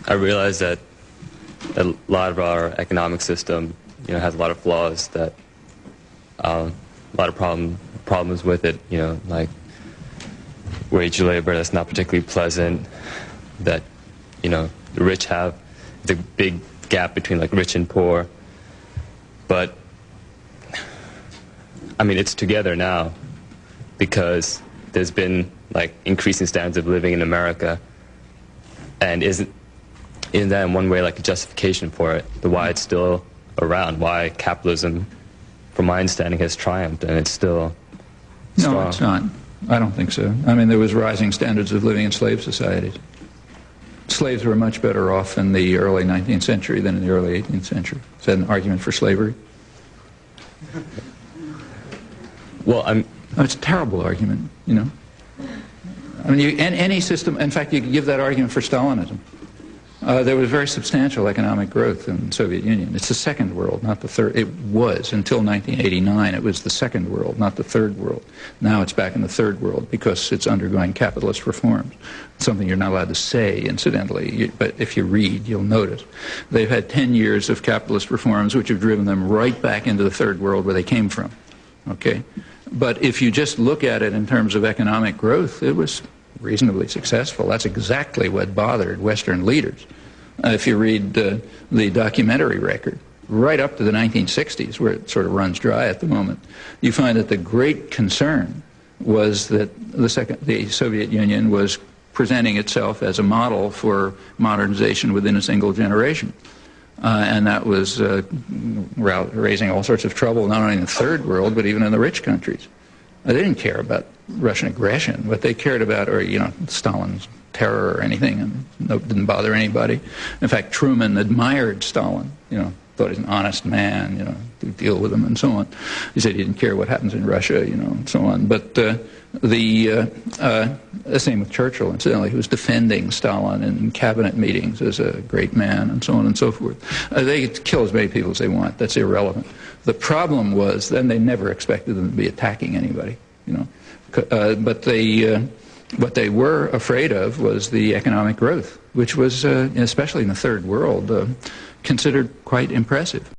I realize that a lot of our economic system, has a lot of flaws, that a lot of problems with it, like wage labor that's not particularly pleasant, that, the rich have the big gap between like rich and poor. But, I mean, it's together now because there's been like increasing standards of living in America, and isn't that in one way like a justification for it, the why it's still around, why capitalism, from my understanding, has triumphed and it's still strong? No, it's not. I don't think so. I mean, there was rising standards of living in slave societies. Slaves were much better off in the early 19th century than in the early 18th century. Is that an argument for slavery? Well, it's a terrible argument, I mean, any system, in fact, you could give that argument for Stalinism. There was very substantial economic growth in the Soviet Union. It's the second world, not the third. It was, until 1989, it was the second world, not the third world. Now it's back in the third world because it's undergoing capitalist reforms. Something you're not allowed to say, incidentally, but if you read, you'll notice. They've had 10 years of capitalist reforms which have driven them right back into the third world where they came from, okay? But if you just look at it in terms of economic growth, it was reasonably successful. That's exactly what bothered Western leaders. If you read the documentary record, right up to the 1960s, where it sort of runs dry at the moment, you find that the great concern was that the Soviet Union was presenting itself as a model for modernization within a single generation. And that was raising all sorts of trouble, not only in the third world, but even in the rich countries. They didn't care about Russian aggression. What they cared about, or Stalin's terror or anything, and it didn't bother anybody. In fact, Truman admired Stalin. Thought he's an honest man. To deal with him and so on. He said he didn't care what happens in Russia, and so on. But the same with Churchill, incidentally, who was defending Stalin in cabinet meetings as a great man, and so on and so forth. They could kill as many people as they want. That's irrelevant. The problem was then they never expected them to be attacking anybody. But what they were afraid of was the economic growth, which was, especially in the third world, considered quite impressive.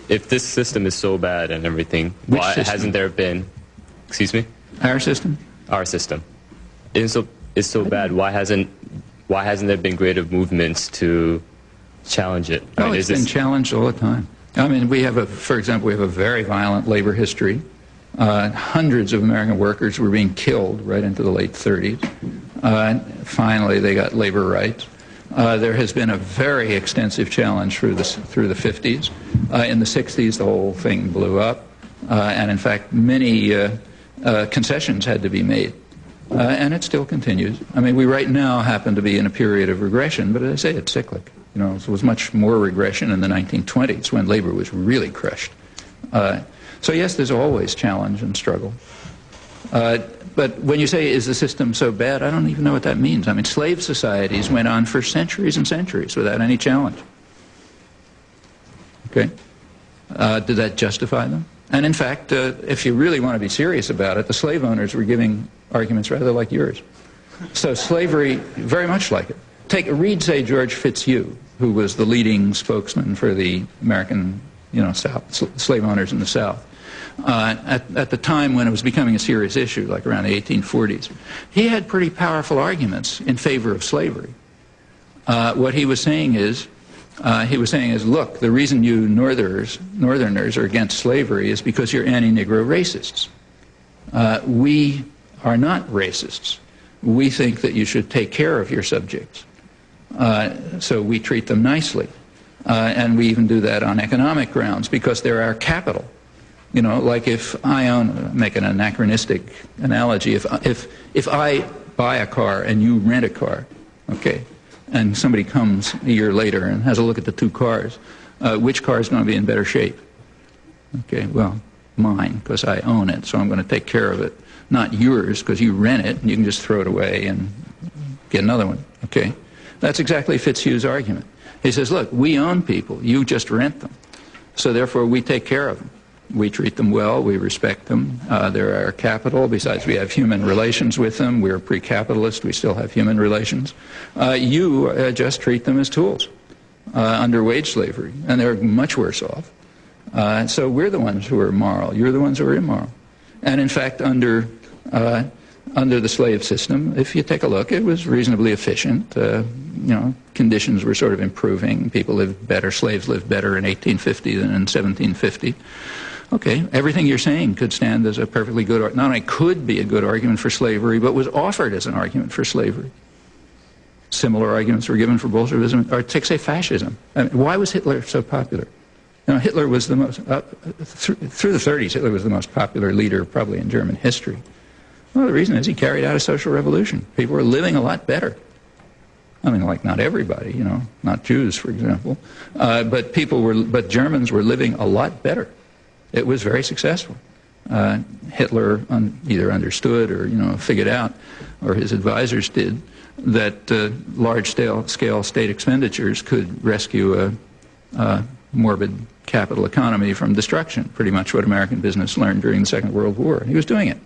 If this system is so bad and everything, why hasn't there been? Excuse me? Our system? Our system. It's so bad. Why hasn't there been greater movements to challenge it? It's been challenged all the time. I mean, for example, we have a very violent labor history. Hundreds of American workers were being killed right into the late 30s. Finally, they got labor rights. There has been a very extensive challenge through the 50s. In the 60s, the whole thing blew up. And in fact, many concessions had to be made. And it still continues. I mean, we right now happen to be in a period of regression, but as I say, it's cyclic. There was much more regression in the 1920s when labor was really crushed. So yes, there's always challenge and struggle. But when you say, is the system so bad, I don't even know what that means. I mean, slave societies went on for centuries and centuries without any challenge. Okay? Did that justify them? And in fact, if you really want to be serious about it, the slave owners were giving arguments rather like yours. So slavery, very much like it. Read, say, George Fitzhugh, who was the leading spokesman for the American, South, slave owners in the South. At the time when it was becoming a serious issue, like around the 1840s, he had pretty powerful arguments in favor of slavery. What he was saying is, look, the reason you Northerners are against slavery is because you're anti-Negro racists. We are not racists. We think that you should take care of your subjects. So we treat them nicely. And we even do that on economic grounds because they're our capital. Like if I make an anachronistic analogy, if I buy a car and you rent a car, okay, and somebody comes a year later and has a look at the two cars, which car is going to be in better shape? Okay, well, mine, because I own it, so I'm going to take care of it. Not yours, because you rent it and you can just throw it away and get another one, okay? That's exactly Fitzhugh's argument. He says, look, we own people, you just rent them, so therefore we take care of them. We treat them well. We respect them. They're our capital. Besides, we have human relations with them. We're pre-capitalist. We still have human relations. You just treat them as tools under wage slavery, and they're much worse off. So we're the ones who are moral. You're the ones who are immoral. And in fact, under the slave system, if you take a look, it was reasonably efficient. Conditions were sort of improving. People lived better. Slaves lived better in 1850 than in 1750. Okay, everything you're saying could stand as a perfectly good, not only could be a good argument for slavery, but was offered as an argument for slavery. Similar arguments were given for Bolshevism, or take, say, fascism. I mean, why was Hitler so popular? Hitler was the most, through the 30s, Hitler was the most popular leader probably in German history. Well, the reason is he carried out a social revolution. People were living a lot better. I mean, like not everybody, not Jews, for example, but Germans were living a lot better. It was very successful. Hitler either understood or figured out, or his advisors did, that large-scale state expenditures could rescue a morbid capital economy from destruction. Pretty much what American business learned during the Second World War. He was doing it.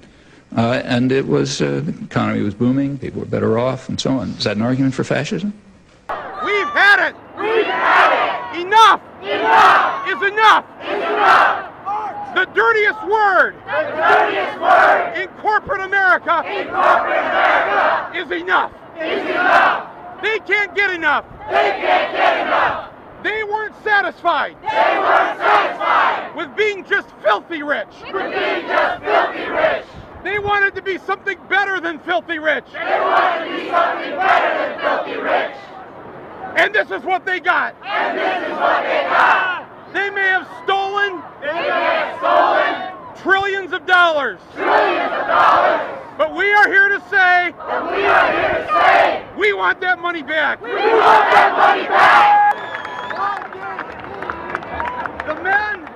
And it was, the economy was booming, people were better off, and so on. Is that an argument for fascism? We've had it! We've had it! Enough! Enough! Is enough! Is enough! The dirtiest word! The dirtiest word! In corporate America! In corporate America! Is enough! Is enough! They can't get enough! They can't get enough! They weren't satisfied! They weren't satisfied! With being just filthy rich! With being just filthy rich! They wanted to be something better than filthy rich. They wanted to be something better than filthy rich. And this is what they got. And this is what they got. They may have stolen. They may have stolen trillions of dollars. Trillions of dollars. But we are here to say. But we are here to say. We want that money back. We want that money back. The men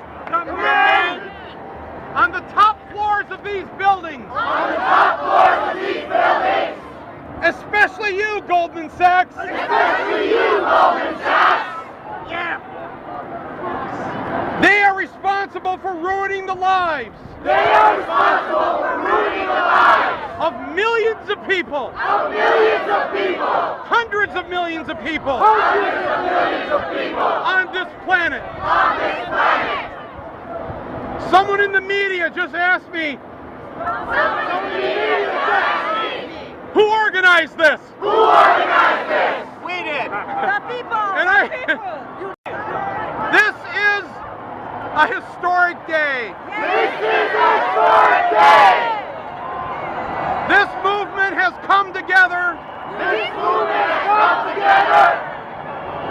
on the top floors of these buildings. On the top floors of these buildings. Especially you, Goldman Sachs. Especially you, Goldman Sachs. Yeah. They are responsible for ruining the lives. They are responsible for ruining the lives of millions of people. Of millions of people. Hundreds of millions of people. Hundreds of millions of people. On this planet. On this planet. Someone in the media just asked me, who organized this? Who organized this? We did. The people. This is a historic day. This is a historic day. This movement has come together. This movement has come together.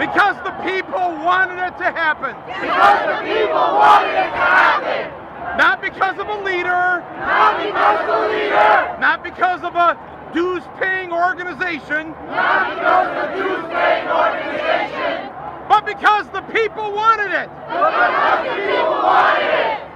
Because the people wanted it to happen. Because the people wanted it to happen. Not because of a leader. Not because of a leader. Not because of a dues-paying organization. Not because of a dues-paying organization. But because the people wanted it. But because the people wanted it.